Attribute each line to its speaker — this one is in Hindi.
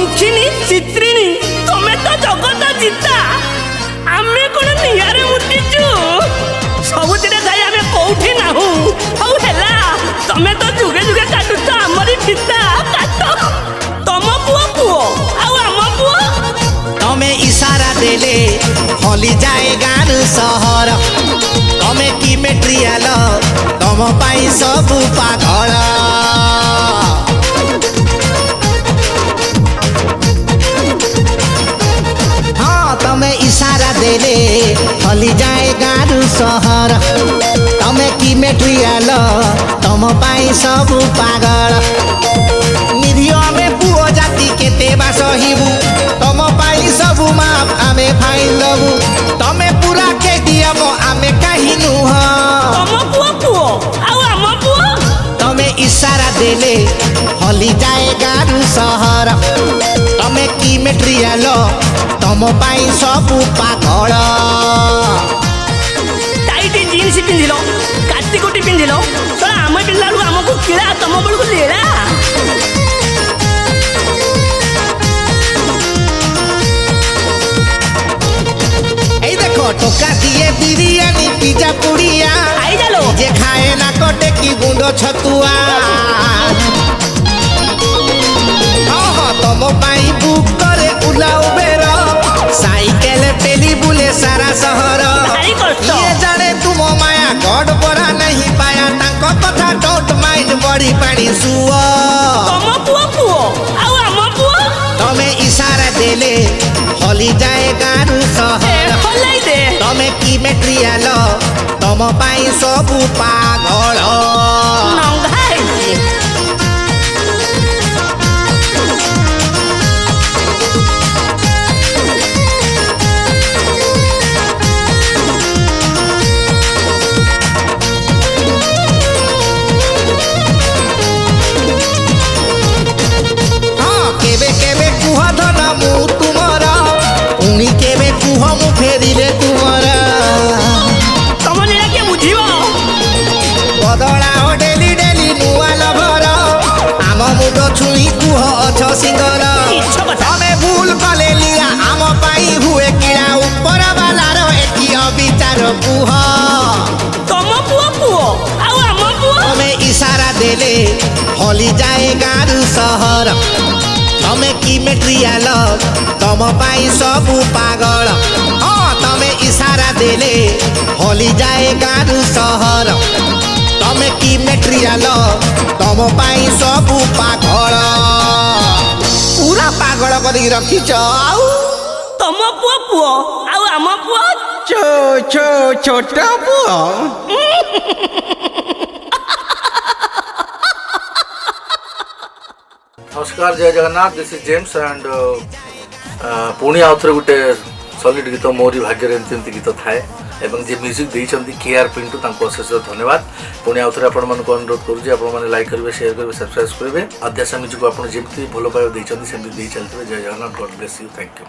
Speaker 1: ଶଙ୍ଖିନୀ ଚିତ୍ରିଣୀ ତମେ ତ ଜଗତ ଜିତା ଆମେ କଣ ନିଆରେ ମୁଟିଛୁ ସବୁଥିରେ ଥାଇ ଆମେ କୋଉଠି ନାହୁଁ ହଉ ହେଲା ତମେ ତ ଯୁଗେ ଯୁଗେ କାଟୁଛ ଆମରି ଫିତା କାଟ ତମ ପୁଅ ପୁଅ ଆଉ ଆମ ପୁଅ
Speaker 2: तमे इशारा देले हली जाए गान सहर तमे की मेट्रियाल तम पाई सबु पागल हाँ तमे इशारा देले हली जाए गान सहर तमे की मेट्रियाल तम पाई सबु पागल निधियो में पुओ जाति केते बा सहिबु तम पाई सबु माप आमे फाइन दबु तमे पूरा के दियम आमे काहि नुह
Speaker 1: तम पुओ पुओ ଆଉ ଆମ ପୁଅ
Speaker 2: तमे इशारा देले हली जाए गारू सहर तमे की मेट्रियाल तम पाई सबु पागल
Speaker 1: टाइट जीन्स पिंधिलो काटी कोटी पिंधिलो तो आम पिंधला बेलू आमको किड़ा तम बेलू लीला
Speaker 2: এই দেখো টোকা দিয়ে বিরিয়ানি পিজা পুড়িয়া
Speaker 1: आई जालो
Speaker 2: যে খায় না কটে কি গুঁড় ছতুয়া তম পাই বুক করে উলা উবের সাইকেল পেলি বুলে সারা সহর
Speaker 1: भारी कष्ट
Speaker 2: ইয়ে জানে তুম মায়া গড পরা नहीं পায়া তাঙ্ক কথা ডোন্ট মাইন্ড বড়ি পানি সুଅ
Speaker 1: तम पुओ पुओ ଆଉ ଆମ ପୁଅ
Speaker 2: তমে ইশারা দেলে হলি যায় গারু
Speaker 1: ए
Speaker 2: সহর
Speaker 1: खोलाई दे
Speaker 2: तमे की मेट्रियाल तम पाई सबु पागल
Speaker 1: नंगाई
Speaker 2: हाँ केबे केबे कुह धन मु तुमर उनी केबे कुह मु फेरिले तुमर
Speaker 1: तम लीला के बुझिबो
Speaker 2: बदला हो डेली डेली नुआ लभर आम मुड छुई कुह अछ सिंगर
Speaker 1: इच्छा बता
Speaker 2: तमे भूल कले लिया आम पाई हुए किड़ा ऊपर वालार एकी अविचार कुह
Speaker 1: तम पुओ पुओ ଆଉ ଆମ ପୁଅ
Speaker 2: तमे इशारा देले हली जाए गारू सहर तमे की मेट्रियाल तम पाई सबु पागल हाँ तमे इशारा देले हली जाए गारू सहर तमे की मेट्रियाल तम पाई सबु पागल पूरा पागल करी रखिछ आउ
Speaker 1: तम पुओ पुओ ଆଉ ଆମ ପୁଅ
Speaker 2: छो छो छोटा पुआ
Speaker 3: नमस्कार जय Jagannath this is James and पुणी आउ थे गोटे सॉलिड गीत मोरी भाग्य एमती गीत थाए एवं जे म्यूजिक देइछंती केआर पिंटू तांको अशेष धन्यवाद पुणी आउ थे आपण मानक अनुरोध करूँ आपण मैंने लाइक करेंगे शेयर करेंगे सब्सक्राइब करेंगे अध्यास म्यूजिक को आप जमी भल पाइबा देइछंती सेमती देइ चलते जय Jagannath God bless you thank you.